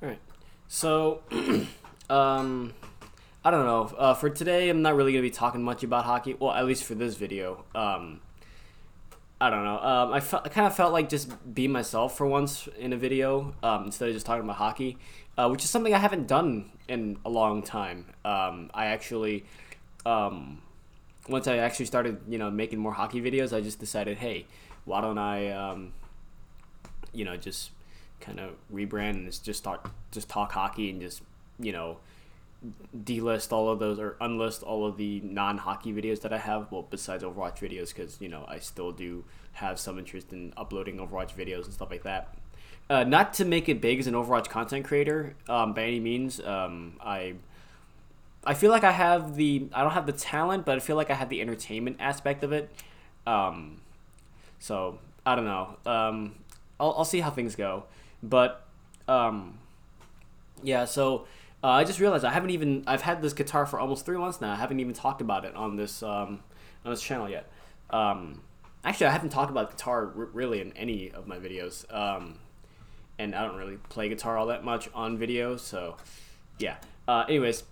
All right. So, I don't know. For today, I'm not really gonna be talking much about hockey. Well, at least for this video. I don't know. I kind of felt like just be myself for once in a video instead of just talking about hockey, which is something I haven't done in a long time. I actually, um, once I actually started, making more hockey videos, I just decided, hey, why don't I, just kind of rebrand and just talk hockey and just, you know, delist all of those or unlist all of the non-hockey videos that I have. Well, besides Overwatch videos, because I still do have some interest in uploading Overwatch videos and stuff like that. Not to make it big as an Overwatch content creator by any means. I feel like I don't have the talent, but I feel like I have the entertainment aspect of it. Um, so I don't know. I'll see how things go, but um, yeah. So I just realized I've had this guitar for almost 3 months now. I haven't even talked about it on this channel yet. Actually, I haven't talked about guitar really in any of my videos. And I don't really play guitar all that much on video, so yeah. Anyways,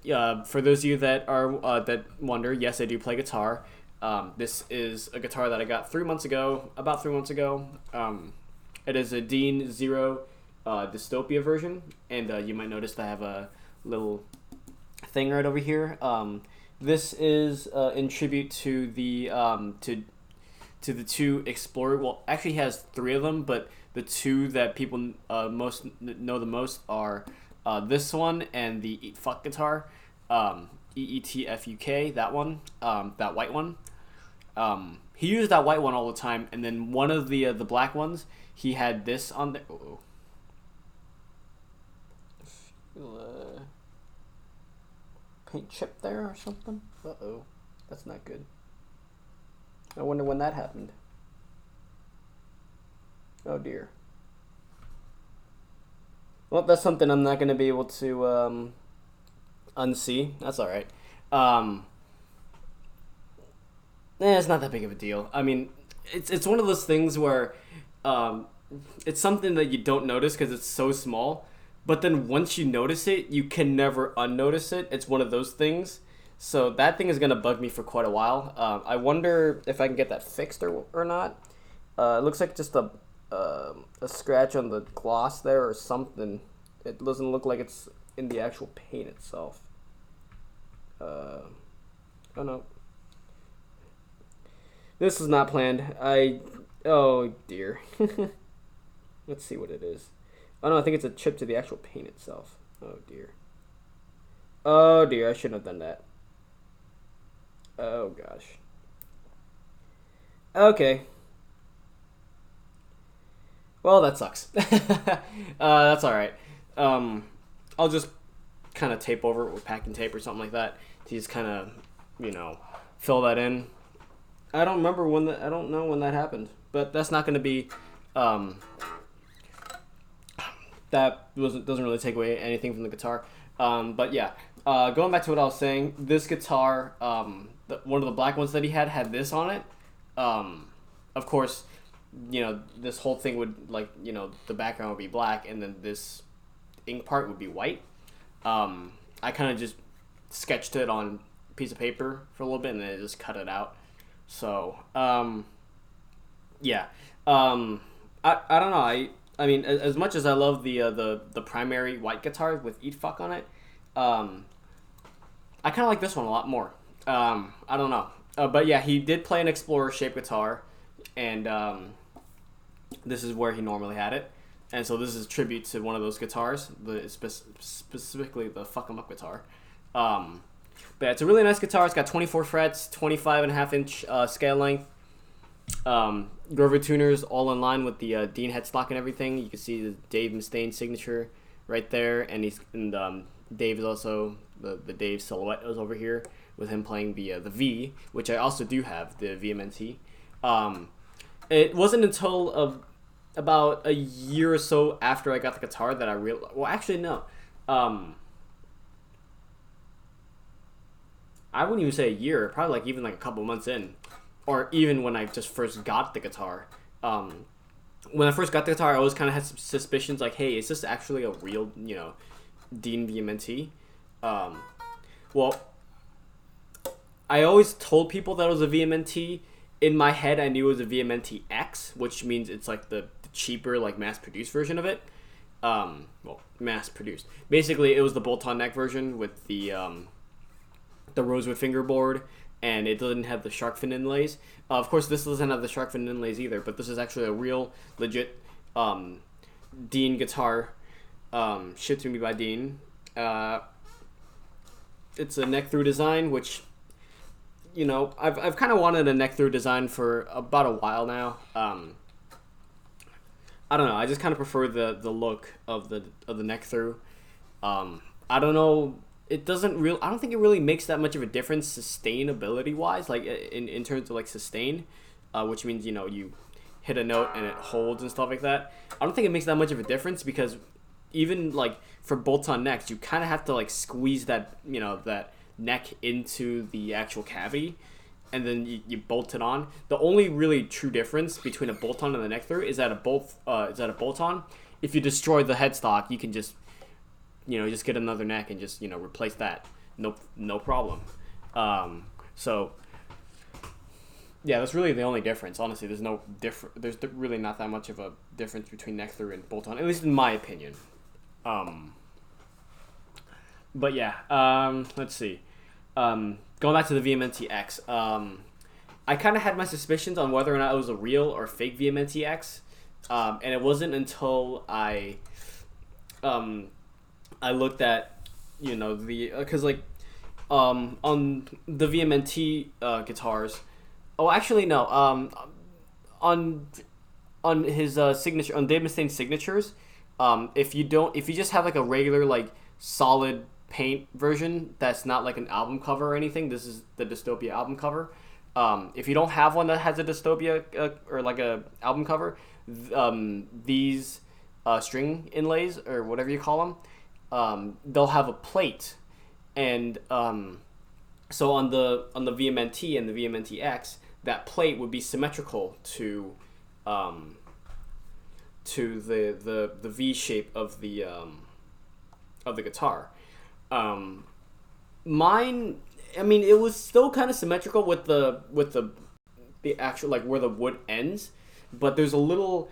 for those of you that wonder, yes, I do play guitar. This is a guitar that I got 3 months ago, about 3 months ago. It is a Dean Zero Dystopia version, and you might notice that I have a little thing right over here. This is in tribute to the two Explorer. Well, actually, he has three of them, but the two that people know the most are this one and the Eat Fuck guitar, EETFUK. That one, that white one. He used that white one all the time, and then one of the black ones, he had this on there. Paint chip there or something. That's not good. I wonder when that happened. Oh dear. Well, that's something I'm not gonna be able to unsee. That's all right. Um, it's not that big of a deal. I mean, it's one of those things where um, it's something that you don't notice because it's so small. But then once you notice it, you can never unnotice it. It's one of those things. So that thing is gonna bug me for quite a while. I wonder if I can get that fixed or not. It looks like just a scratch on the gloss there or something. It doesn't look like it's in the actual paint itself. Oh no, this is not planned. Oh dear. Let's see what it is. Oh no, I think it's a chip to the actual paint itself. Oh dear. Oh dear, I shouldn't have done that. Oh gosh. Okay. Well, that sucks. That's all right. Um, I'll just kind of tape over it with packing tape or something like that to just kind of, you know, fill that in. I don't know when that happened, but that's not going to be. Um, that doesn't really take away anything from the guitar. But yeah, going back to what I was saying, this guitar, one of the black ones that he had this on it. Of course, this whole thing would the background would be black, and then this ink part would be white. I kind of just sketched it on a piece of paper for a little bit, and then I just cut it out. So yeah, I don't know. I mean, as much as I love the primary white guitar with Eat Fuck on it, I kind of like this one a lot more. I don't know, but yeah, he did play an Explorer shaped guitar, and this is where he normally had it, and so this is a tribute to one of those guitars, specifically the Fuck 'Em Up guitar. But yeah, it's a really nice guitar. It's got 24 frets, 25.5 inch scale length. Grover tuners all in line with the Dean headstock and everything. You can see the Dave Mustaine signature right there, and Dave is also the Dave silhouette is over here with him playing the V, which I also do have the VMNT. It wasn't until about a year or so after I got the guitar that I realized. Well, actually no. I wouldn't even say a year. Probably even like a couple months in, or even when I just first got the guitar. when I first got the guitar, I always kind of had some suspicions like, hey, is this actually a real, Dean VMNT? Um, well, I always told people that it was a VMNT. In my head, I knew it was a VMNT X, which means it's like the cheaper, like mass produced version of it. Well, mass produced. Basically, it was the bolt-on neck version with the rosewood fingerboard, and it doesn't have the shark fin inlays. Of course, this doesn't have the shark fin inlays either, but this is actually a real, legit Dean guitar, shipped to me by Dean. It's a neck through design, which I've kind of wanted a neck through design for about a while now. I don't know. I just kind of prefer the look of the neck through. I don't know. It doesn't real. I don't think it really makes that much of a difference sustainability wise, like in terms of like sustain, which means you hit a note and it holds and stuff like that. I don't think it makes that much of a difference because even like for bolt-on necks, you kind of have to like squeeze that neck into the actual cavity, and then you bolt it on. The only really true difference between a bolt-on and the neck through is that a bolt-on, if you destroy the headstock, you can just just get another neck and just replace that. No problem. So yeah, that's really the only difference. Honestly, there's really not that much of a difference between neck through and bolt-on, at least in my opinion. But yeah, let's see. Going back to the VMNT X, I kind of had my suspicions on whether or not it was a real or fake VMNT X, and it wasn't until I looked at because on the VMNT guitars. Oh, actually no. On his signature, on Dave Mustaine's signatures, if you just have like a regular like solid paint version that's not like an album cover or anything, this is the Dystopia album cover. If you don't have one that has a Dystopia or like a album cover, these string inlays or whatever you call them, they'll have a plate, and so on the VMNT and the VMNT X, that plate would be symmetrical to the V shape of the guitar. Mine, I mean, it was still kind of symmetrical with the actual like where the wood ends, but there's a little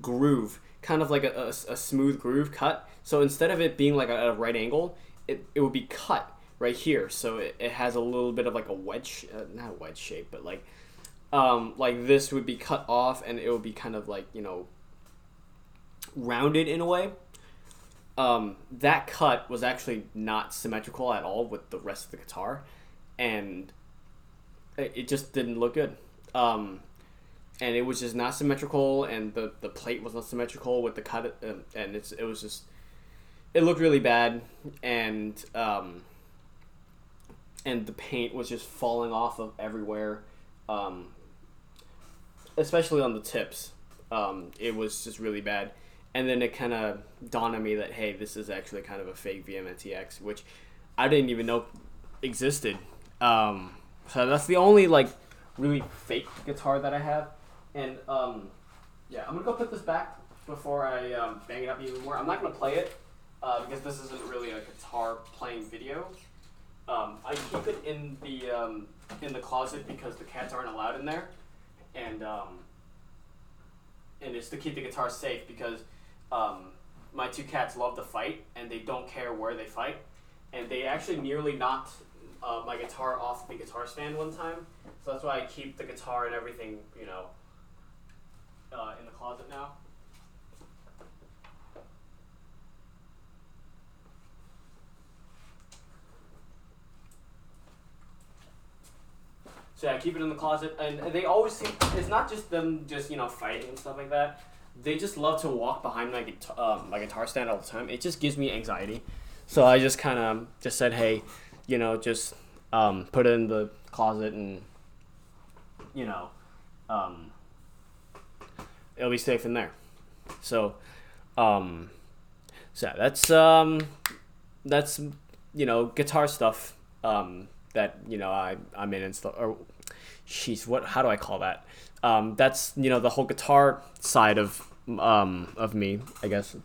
groove, kind of like a smooth groove cut. So instead of it being like a right angle, it would be cut right here. So it has a little bit of like a wedge, not a wedge shape, but like this would be cut off, and it would be kind of like rounded in a way. That cut was actually not symmetrical at all with the rest of the guitar, and it just didn't look good. And it was just not symmetrical, and the plate was not symmetrical with the cut, and it was just, it looked really bad, and the paint was just falling off of everywhere, especially on the tips. It was just really bad. And then it kind of dawned on me that, hey, this is actually kind of a fake VMNTX, which I didn't even know existed. So that's the only like really fake guitar that I have. And yeah, I'm gonna go put this back before I bang it up even more. I'm not gonna play it because this isn't really a guitar playing video. I keep it in the closet because the cats aren't allowed in there, and it's to keep the guitar safe because my two cats love to fight and they don't care where they fight, and they actually nearly knocked my guitar off the guitar stand one time. So that's why I keep the guitar and everything, in the closet now. So yeah, I keep it in the closet, and they always seem, it's not just them just fighting and stuff like that. They just love to walk behind my guitar stand all the time. It just gives me anxiety. So I just kind of just said, hey, just put it in the closet, and it'll be safe in there. So so yeah, that's guitar stuff that I'm in and stuff. Or jeez, how do I call that? That's the whole guitar side of me, I guess.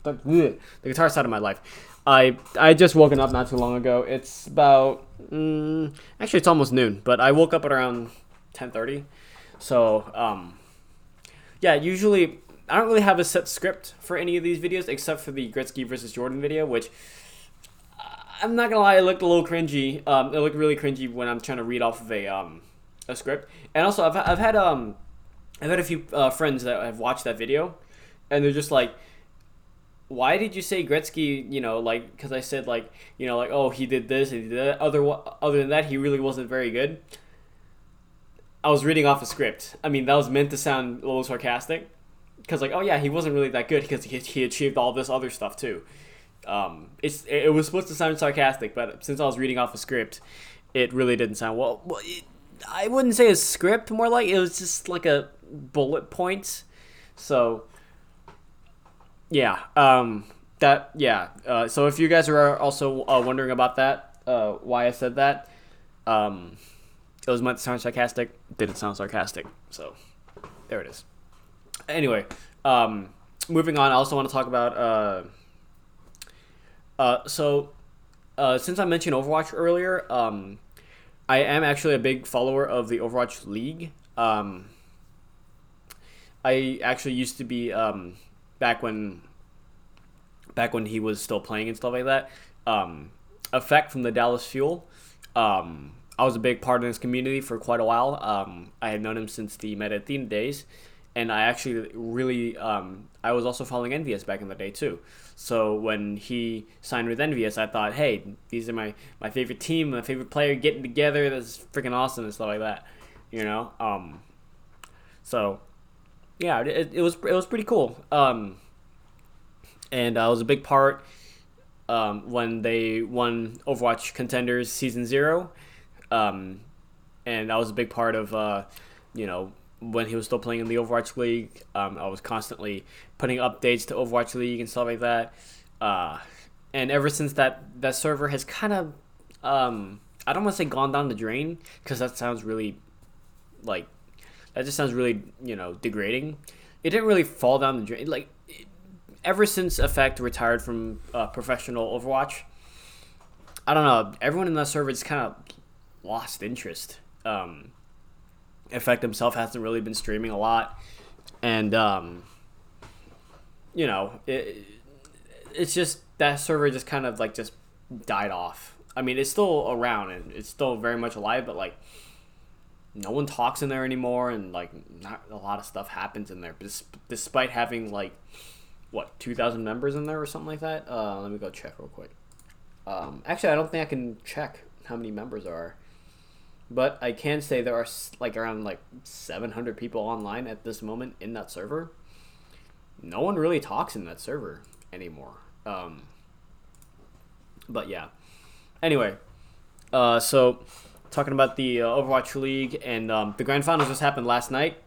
The guitar side of my life. I just woken up not too long ago. It's about actually it's almost noon, but I woke up at around 10:30. So yeah, usually I don't really have a set script for any of these videos except for the Gretzky versus Jordan video, which I'm not gonna lie, it looked a little cringy. It looked really cringy when I'm trying to read off of a script. And also, I've had a few friends that have watched that video, and they're just like, "Why did you say Gretzky? Like because I said like oh he did this and he did that. Other than that, he really wasn't very good." I was reading off a script. I mean, that was meant to sound a little sarcastic, because like, oh yeah, he wasn't really that good because he achieved all this other stuff too. It was supposed to sound sarcastic, but since I was reading off a script, it really didn't sound I wouldn't say a script, more like it was just like a bullet points. So yeah, so if you guys are also wondering about that, why I said that, it was meant to sound sarcastic. Didn't sound sarcastic. So there it is. Anyway, moving on. I also want to talk about since I mentioned Overwatch earlier, I am actually a big follower of the Overwatch League. I actually used to be back when he was still playing and stuff like that. Effect from the Dallas Fuel. I was a big part of his community for quite a while. I had known him since the Meta Athena days, and I actually really I was also following Envious back in the day too. So when he signed with Envious, I thought, hey, these are my favorite team, my favorite player getting together. That's freaking awesome and stuff like that, So yeah, it was pretty cool. And I was a big part when they won Overwatch Contenders Season 0. And I was a big part of when he was still playing in the Overwatch League. I was constantly putting updates to Overwatch League and stuff like that. And ever since that server has kind of, I don't want to say gone down the drain, because that sounds really, that just sounds really, degrading. It didn't really fall down the drain. Ever since Effect retired from professional Overwatch, I don't know, everyone in that server just kind of lost interest. Effect himself hasn't really been streaming a lot, and it's just that server just kind of just died off. I mean, it's still around and it's still very much alive, but no one talks in there anymore, and not a lot of stuff happens in there. Despite having 2,000 members in there or something like that. Let me go check real quick. Actually, I don't think I can check how many members there are. But I can say there are around 700 people online at this moment in that server. No one really talks in that server anymore. But yeah. Anyway, so talking about the Overwatch League, and the Grand Finals just happened last night,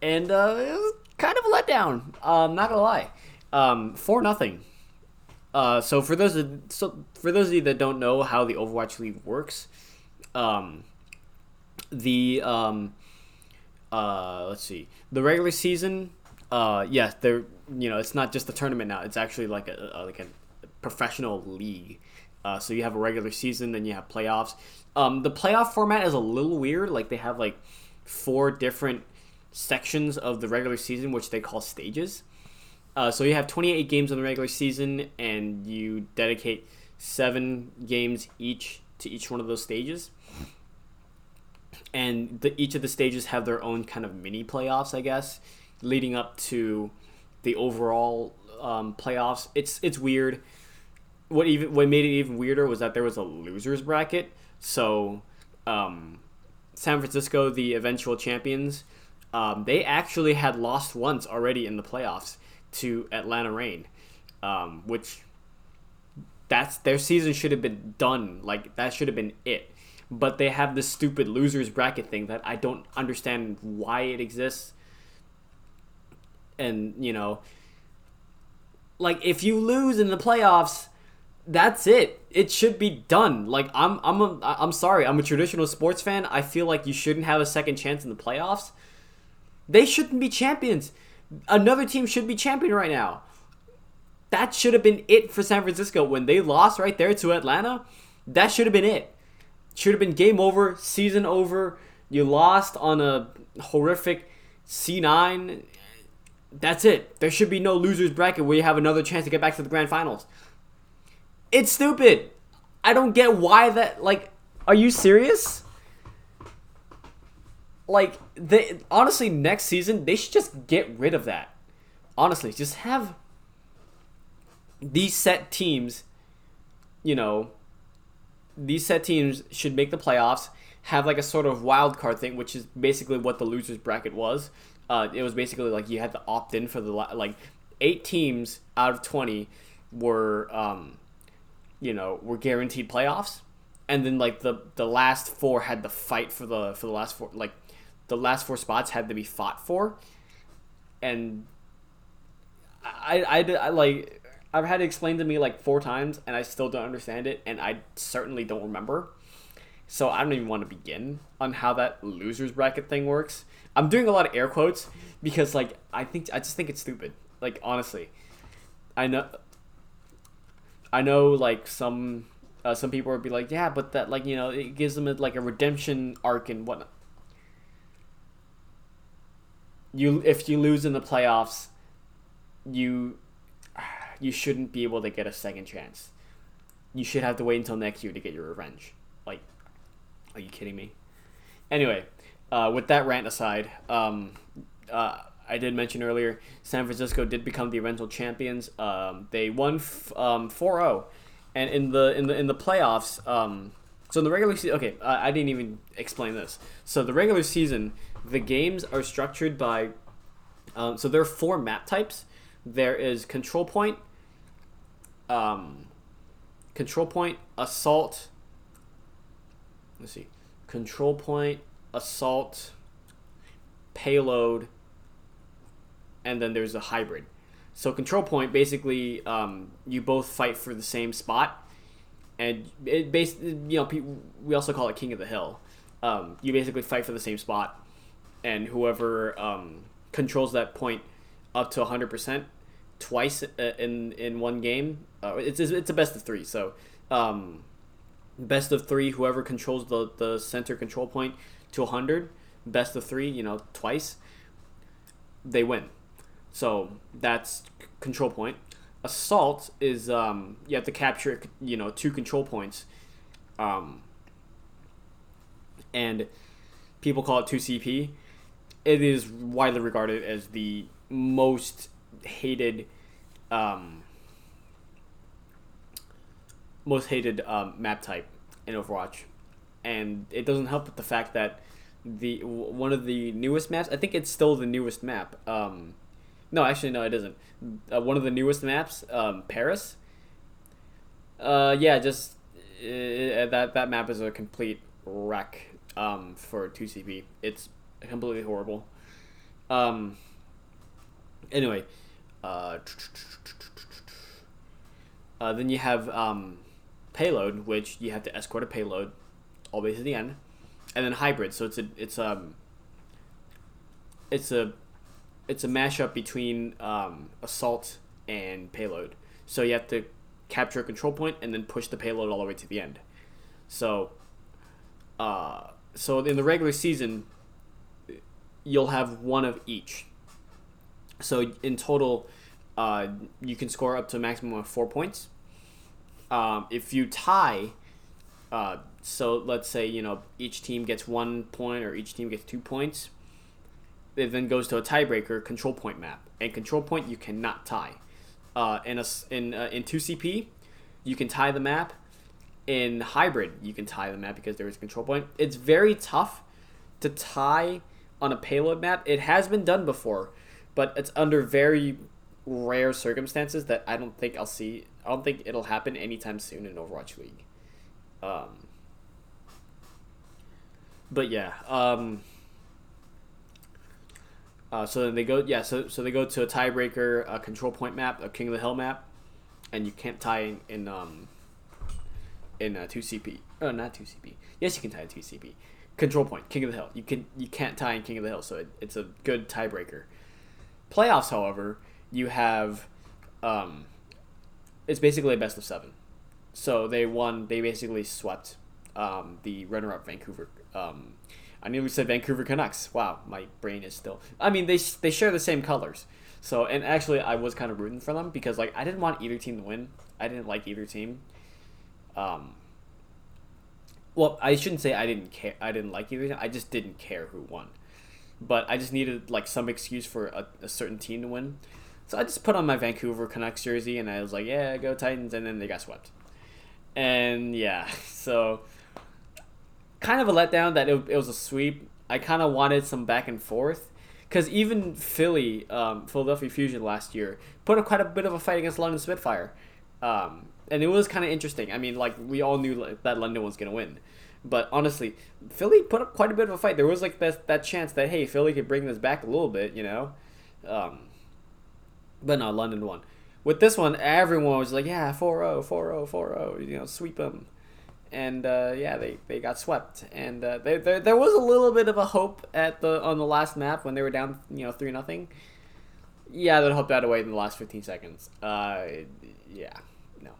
and it was kind of a letdown. Not gonna lie, 4-0. So for those of you that don't know how the Overwatch League works, let's see, the regular season, yes, it's not just a tournament now. It's actually like a professional league. So you have a regular season, then you have playoffs. The playoff format is a little weird. They have 4 different sections of the regular season, which they call stages. So you have 28 games in the regular season, and you dedicate 7 games each to each one of those stages. And each of the stages have their own kind of mini playoffs, I guess, leading up to the overall playoffs. It's weird. What made it even weirder was that there was a losers bracket. So San Francisco, the eventual champions, they actually had lost once already in the playoffs to Atlanta Reign, which their season should have been done. That should have been it. But they have this stupid losers bracket thing that I don't understand why it exists. And if you lose in the playoffs, That's it. It should be done. Like I'm sorry. I'm a traditional sports fan. I feel like you shouldn't have a second chance in the playoffs. They shouldn't be champions. Another team should be champion right now. That should have been it for San Francisco when they lost right there to Atlanta. That should have been it. Should have been game over, season over. You lost on a horrific C9. That's it. There should be no losers bracket where you have another chance to get back to the grand finals. It's stupid. I don't get why that. Like, are you serious? Like, they honestly, next season they should just get rid of that. Honestly, just have these set teams. You know, these set teams should make the playoffs. Have like a sort of wild card thing, which is basically what the losers bracket was. It was basically like you had to opt in for the like 8 teams out of 20 were were guaranteed playoffs, and then like the last 4 had to fight for the last 4, like the last 4 spots had to be fought for, and I like I've had it explained to me like 4 times and I still don't understand it, and I certainly don't remember. So I don't even want to begin on how that losers bracket thing works. I'm doing a lot of air quotes because like I just think it's stupid. Like honestly, I know like some people would be like, yeah, but that like it gives them like a redemption arc and whatnot. If you lose in the playoffs, you shouldn't be able to get a second chance. You should have to wait until next year to get your revenge. Like, are you kidding me? Anyway, with that rant aside, I did mention earlier, San Francisco did become the eventual champions. They won 4-0, and in the playoffs, so in the regular season, okay, I didn't even explain this. So the regular season, the games are structured by, so there are 4 map types. There is control point, assault. Let's see, control point, assault, payload, and then there's a hybrid. So control point, basically, you both fight for the same spot, and it basically, we also call it King of the Hill. You basically fight for the same spot, and whoever controls that point up to 100% twice in one game. It's a best of 3. So best of 3, whoever controls the center control point to 100, best of 3, twice, they win. So that's control point. Assault is you have to capture 2 control points, and people call it 2CP. It is widely regarded as the most hated map type in Overwatch, and it doesn't help with the fact that one of the newest maps, I think it's still the newest map. No, actually, no, it isn't. One of the newest maps, Paris. That map is a complete wreck for 2CP. It's completely horrible. Anyway, then you have payload, which you have to escort a payload all the way to the end, and then hybrid. So it's a mashup between assault and payload. So you have to capture a control point and then push the payload all the way to the end. So in the regular season, you'll have one of each. So in total, you can score up to a maximum of 4 points. If you tie, so let's say each team gets 1 point or each team gets 2 points. It then goes to a tiebreaker control point map, and control point you cannot tie. In 2CP, you can tie the map. In hybrid, you can tie the map because there is a control point. It's very tough to tie on a payload map. It has been done before, but it's under very rare circumstances that I don't think I'll see. I don't think it'll happen anytime soon in Overwatch League. But yeah. So then they go. Yeah. So they go to a tiebreaker, a control point map, a King of the Hill map, and you can't tie in in 2CP. Oh, not 2CP. Yes, you can tie in 2CP. Control point, King of the Hill. You can't tie in King of the Hill, so it's a good tiebreaker. Playoffs, however, you have it's basically a best of 7. So they won. They basically swept the runner-up Vancouver. I nearly said Vancouver Canucks. Wow, my brain is still. I mean, they share the same colors. So, and actually, I was kind of rooting for them because like I didn't want either team to win. I didn't like either team. Well, I shouldn't say I didn't care. I didn't like either team. I just didn't care who won. But I just needed like some excuse for a certain team to win. So I just put on my Vancouver Canucks jersey and I was like, yeah, go Titans, and then they got swept. And yeah, so kind of a letdown that it was a sweep. I kind of wanted some back and forth because even Philadelphia Fusion last year put up quite a bit of a fight against London Spitfire, and it was kind of interesting. I mean, like we all knew that London was gonna win, but honestly, Philly put up quite a bit of a fight. There was like that chance that hey, Philly could bring this back a little bit, you know, but no, London won. With this one, everyone was like, yeah, 4-0, 4-0, 4-0, you know, sweep them. And yeah, they got swept. And there was a little bit of a hope on the last map when they were down, 3-0. Yeah, that hope died away in the last 15 seconds. Yeah, no.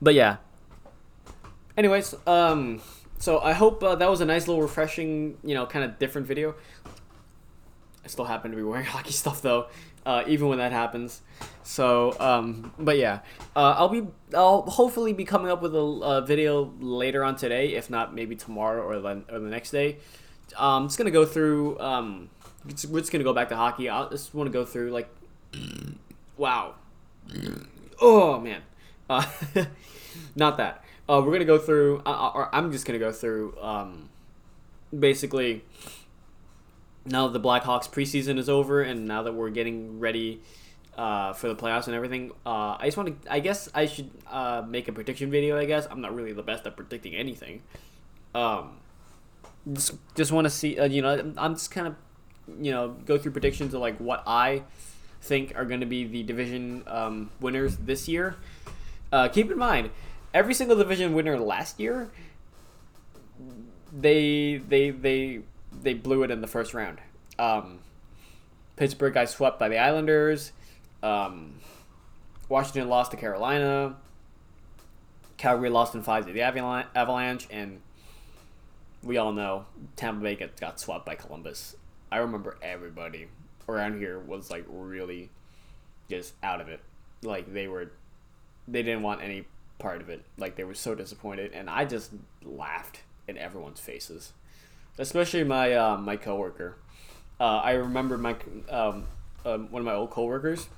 But yeah. Anyways, so I hope that was a nice little refreshing, kind of different video. I still happen to be wearing hockey stuff though, even when that happens. So, but yeah, I'll hopefully be coming up with a video later on today, if not maybe tomorrow or the next day. I'm just gonna go through. We're just gonna go back to hockey. I just want to go through like, wow, oh man, not that. We're gonna go through, or I'm just gonna go through, basically. Now that the Blackhawks preseason is over, and now that we're getting ready for the playoffs and everything, I guess I should make a prediction video. I guess I'm not really the best at predicting anything. Just want to see, I'm just kind of, go through predictions of like what I think are going to be the division winners this year. Keep in mind, every single division winner last year, they blew it in the first round. Pittsburgh got swept by the Islanders. Washington lost to Carolina. Calgary lost in 5 to the Avalanche. And we all know Tampa Bay got swept by Columbus. I remember everybody around here was like really just out of it. Like they didn't want any part of it. Like they were so disappointed. And I just laughed in everyone's faces. Especially my my coworker. I remember my one of my old coworkers.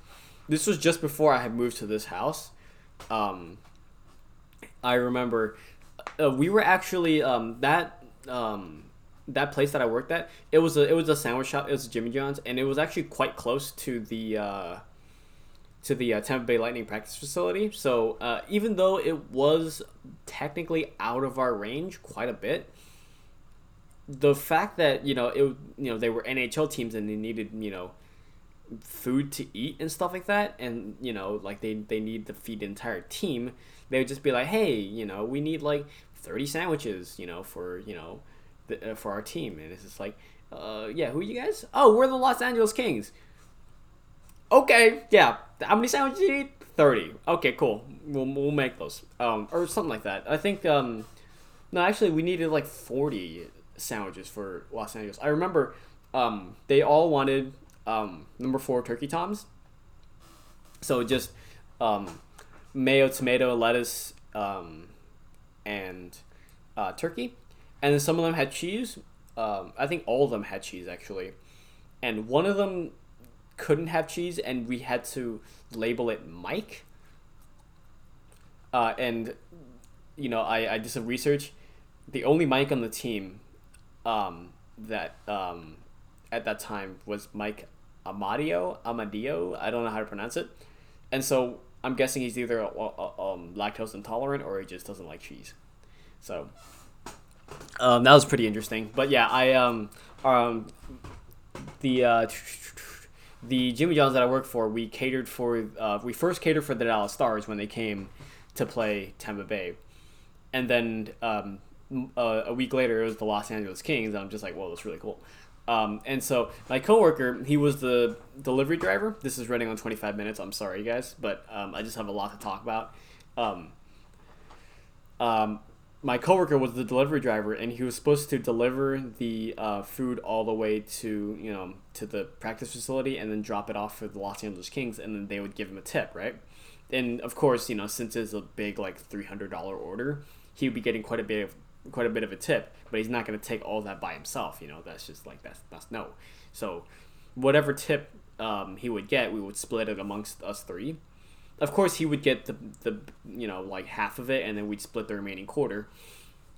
This was just before I had moved to this house. I remember we were actually that place that I worked at. It was a sandwich shop. It was Jimmy John's, and it was actually quite close to the Tampa Bay Lightning practice facility. So even though it was technically out of our range quite a bit. The fact that they were NHL teams and they needed food to eat and stuff like that, and like they need to feed the entire team, they would just be like, hey, we need like 30 sandwiches for for our team, and it's just like yeah, who are you guys? Oh, we're the Los Angeles Kings. Okay, yeah, how many sandwiches do you need? 30. Okay, cool, we'll make those or something like that. I think no, actually we needed like 40 sandwiches for Los Angeles. I remember they all wanted number 4 turkey toms. So just mayo, tomato, lettuce, and turkey. And then some of them had cheese. I think all of them had cheese actually. And one of them couldn't have cheese and we had to label it Mike. And I did some research. The only Mike on the team that at that time was Mike Amadio. I don't know how to pronounce it, and so I'm guessing he's either lactose intolerant or he just doesn't like cheese. So that was pretty interesting. But yeah, the Jimmy John's that I worked for, we first catered for the Dallas Stars when they came to play Tampa Bay, and then a week later it was the Los Angeles Kings. I'm just like, whoa, that's really cool. And so my coworker, he was the delivery driver. This is running on 25 minutes. I'm sorry, guys, but I just have a lot to talk about. Um, my coworker was the delivery driver, and he was supposed to deliver the food all the way to to the practice facility, and then drop it off for the Los Angeles Kings, and then they would give him a tip, right? And of course, since it's a big like $300 order, he would be getting quite a bit of a tip, but he's not going to take all that by himself. That's just like that's no. So whatever tip he would get, we would split it amongst us three. Of course, he would get the like half of it, and then we'd split the remaining quarter.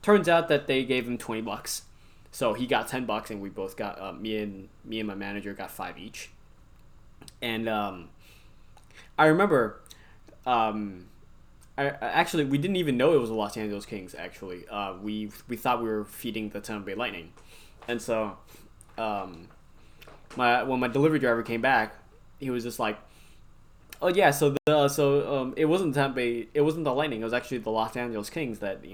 Turns out that they gave him $20, so he got $10, and we both got me and my manager got 5 each. And I remember, actually we didn't even know it was the Los Angeles Kings. Actually, we thought we were feeding the Tampa Bay Lightning, and so when my delivery driver came back, he was just like, oh yeah, it wasn't Tampa Bay, it wasn't the Lightning, it was actually the Los Angeles Kings that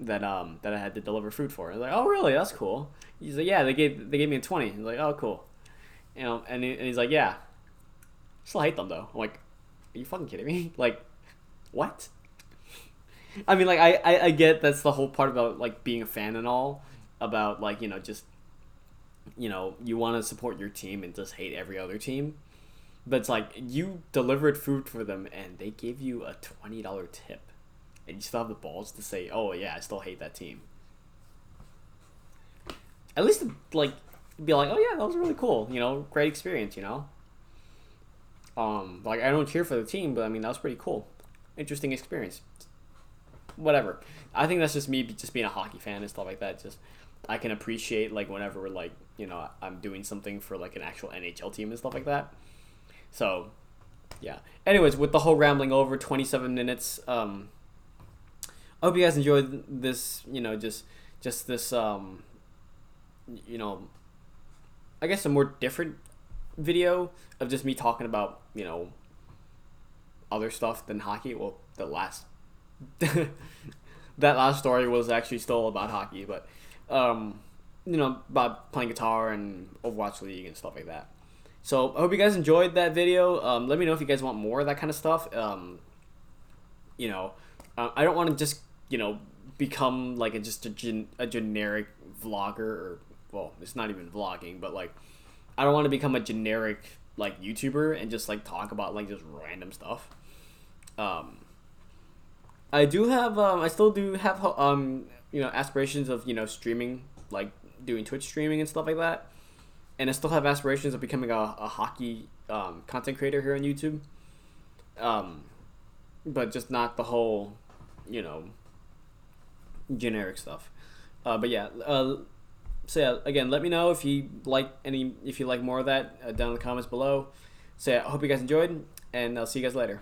that I had to deliver food for. I was like, oh really? That's cool. He's like, yeah, they gave me a 20. He's like, oh cool, and he's like, yeah, still hate them though. I'm like, are you fucking kidding me? Like, what? I mean, like I get that's the whole part about like being a fan and all, about like just you want to support your team and just hate every other team. But it's like, you delivered food for them and they gave you a $20 tip, and you still have the balls to say, oh yeah, I still hate that team. At least like be like, oh yeah, that was really cool, great experience, like I don't cheer for the team, but I mean that was pretty cool, interesting experience. Whatever. I think that's just me just being a hockey fan and stuff like that. Just I can appreciate like whenever like I'm doing something for like an actual NHL team and stuff like that. So, yeah. Anyways, with the whole rambling over, 27 minutes. I hope you guys enjoyed this. Just this. I guess a more different video of just me talking about other stuff than hockey. Well, the last that last story was actually still about hockey, but about playing guitar and Overwatch League and stuff like that. So I hope you guys enjoyed that video. Let me know if you guys want more of that kind of stuff. I don't want to just become like a generic vlogger, or well, it's not even vlogging, but like I don't want to become a generic like YouTuber and just like talk about like just random stuff. I still do have aspirations of streaming, like doing Twitch streaming and stuff like that. And I still have aspirations of becoming a hockey content creator here on YouTube. But just not the whole, generic stuff. But yeah, so yeah, again, let me know if you like more of that down in the comments below. So yeah, I hope you guys enjoyed, and I'll see you guys later.